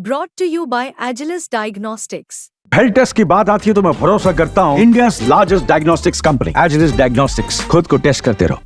Brought to you by Agilus Diagnostics. Health test की बात आती है तो मैं भरोसा करता हूँ India's largest diagnostics company Agilus diagnostics. खुद को टेस्ट करते रहो।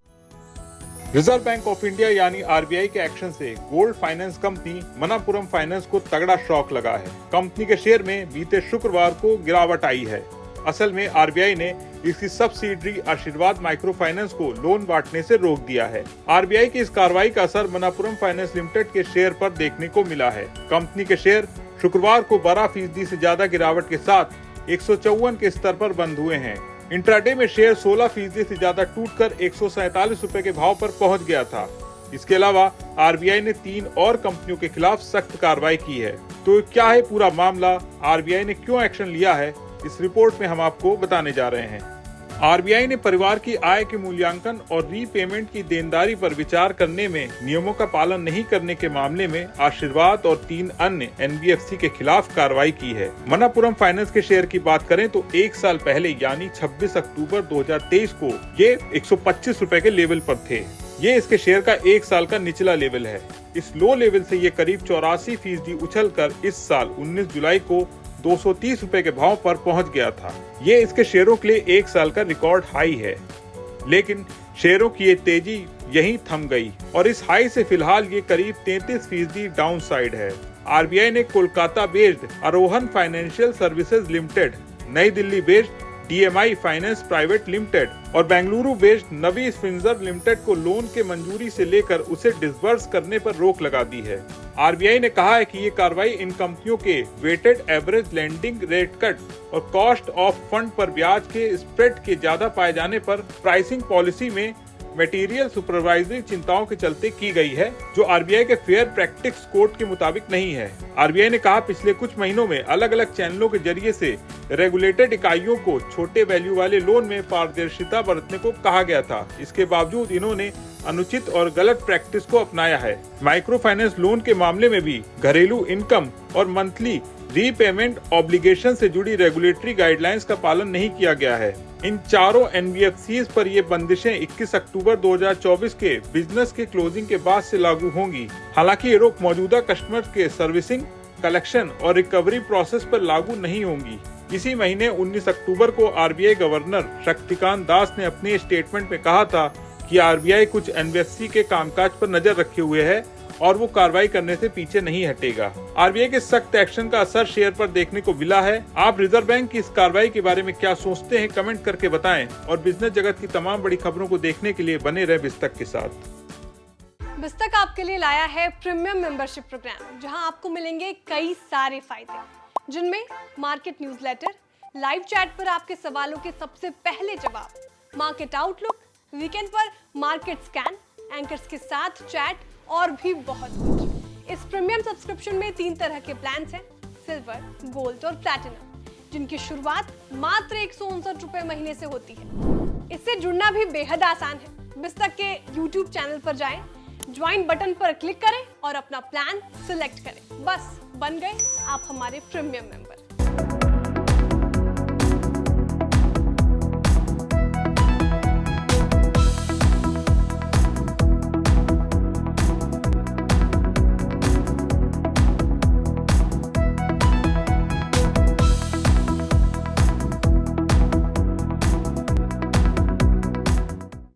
रिजर्व बैंक ऑफ इंडिया यानी आरबीआई के एक्शन से gold finance company Manappuram finance को तगड़ा शॉक लगा है। कंपनी के शेयर में बीते शुक्रवार को गिरावट आई है। असल में आरबीआई ने इसकी सब्सिडरी आशीर्वाद माइक्रो फाइनेंस को लोन बांटने से रोक दिया है। आरबीआई की इस कार्रवाई का असर मनापुरम फाइनेंस लिमिटेड के शेयर पर देखने को मिला है। कंपनी के शेयर शुक्रवार को 12% से ज्यादा गिरावट के साथ 154 के स्तर पर बंद हुए हैं। इंट्राडे में शेयर 16% से ज्यादा टूटकर 147 रुपए के भाव पर पहुंच गया था। इसके अलावा आरबीआई ने 3 और कंपनियों के खिलाफ सख्त कार्रवाई की है। तो क्या है पूरा मामला, आरबीआई ने क्यों एक्शन लिया है, इस रिपोर्ट में हम आपको बताने जा रहे हैं। आरबीआई ने परिवार की आय के मूल्यांकन और रीपेमेंट की देनदारी पर विचार करने में नियमों का पालन नहीं करने के मामले में आशीर्वाद और 3 अन्य एनबीएफसी के खिलाफ कार्रवाई की है। मनापुरम फाइनेंस के शेयर की बात करें तो 1 साल पहले यानी 26 अक्टूबर 2023 को ये 125 रुपए के लेवल पर थे। ये इसके शेयर का 1 साल का निचला लेवल है। इस लो लेवल से ये करीब 84% उछलकर इस साल 19 जुलाई को 230 रुपए के भाव पर पहुंच गया था। ये इसके शेयरों के लिए 1 साल का रिकॉर्ड हाई है। लेकिन शेयरों की ये तेजी यहीं थम गई और इस हाई से फिलहाल ये करीब 33% डाउन साइड है। आरबीआई ने कोलकाता बेस्ड आरोहन फाइनेंशियल सर्विसेज लिमिटेड, नई Delhi based DMI finance private limited और बेंगलुरु बेस्ड नवी फिनसर्व लिमिटेड को लोन के मंजूरी से लेकर उसे डिसबर्स करने पर रोक लगा दी है। आरबीआई ने कहा है कि ये कार्रवाई इन कंपनियों के weighted average lending rate cut और कॉस्ट ऑफ फंड पर ब्याज के स्प्रेड के ज्यादा पाए जाने पर प्राइसिंग पॉलिसी में मटेरियल सुपरवाइजरी चिंताओं के चलते की गई है, जो आरबीआई के फेयर प्रैक्टिस कोड के मुताबिक नहीं है। आरबीआई ने कहा पिछले कुछ महीनों में अलग अलग चैनलों के जरिए से रेगुलेटेड इकाइयों को छोटे वैल्यू वाले लोन में पारदर्शिता बरतने को कहा गया था। इसके बावजूद इन्होंने अनुचित और गलत प्रैक्टिस को अपनाया है। माइक्रो फाइनेंस लोन के मामले में भी घरेलू इनकम और मंथली रीपेमेंट ऑब्लिगेशन से जुड़ी रेगुलेटरी गाइडलाइंस का पालन नहीं किया गया है। इन चारों एनबीएफसीज पर ये बंदिशें 21 अक्टूबर 2024 के बिजनेस के क्लोजिंग के बाद से लागू होंगी। हालांकि ये रोक मौजूदा कस्टमर्स के सर्विसिंग, कलेक्शन और रिकवरी प्रोसेस पर लागू नहीं होंगी। इसी महीने 19 अक्टूबर को आरबीआई गवर्नर शक्तिकांत दास ने अपने स्टेटमेंट में कहा था कि आरबीआई कुछ एनबीएफसी के कामकाज पर नजर रखे हुए है और वो कार्रवाई करने से पीछे नहीं हटेगा। आरबीआई के सख्त एक्शन का असर शेयर पर देखने को मिला है। आप रिजर्व बैंक की इस कार्रवाई के बारे में क्या सोचते हैं, कमेंट करके बताएं और बिजनेस जगत की तमाम बड़ी खबरों को देखने के लिए बने रहे बिस्तक के साथ। बिस्तक आपके लिए लाया है प्रीमियम मेंबरशिप प्रोग्राम, जहां आपको मिलेंगे कई सारे फायदे, जिनमें मार्केट न्यूज़लेटर, लाइव चैट पर आपके सवालों के सबसे पहले जवाब, मार्केट आउटलुक, वीकेंड पर मार्केट स्कैन, एंकर्स के साथ चैट और भी बहुत कुछ। इस प्रीमियम सब्सक्रिप्शन में 3 तरह के प्लान्स हैं, सिल्वर, गोल्ड और प्लैटिनम, जिनकी शुरुआत मात्र 159 रुपए महीने से होती है। इससे जुड़ना भी बेहद आसान है। बिस्तक के YouTube चैनल पर जाएं, ज्वाइन बटन पर क्लिक करें और अपना प्लान सिलेक्ट करें। बस बन गए आप हमारे प्रीमियम मेंबर।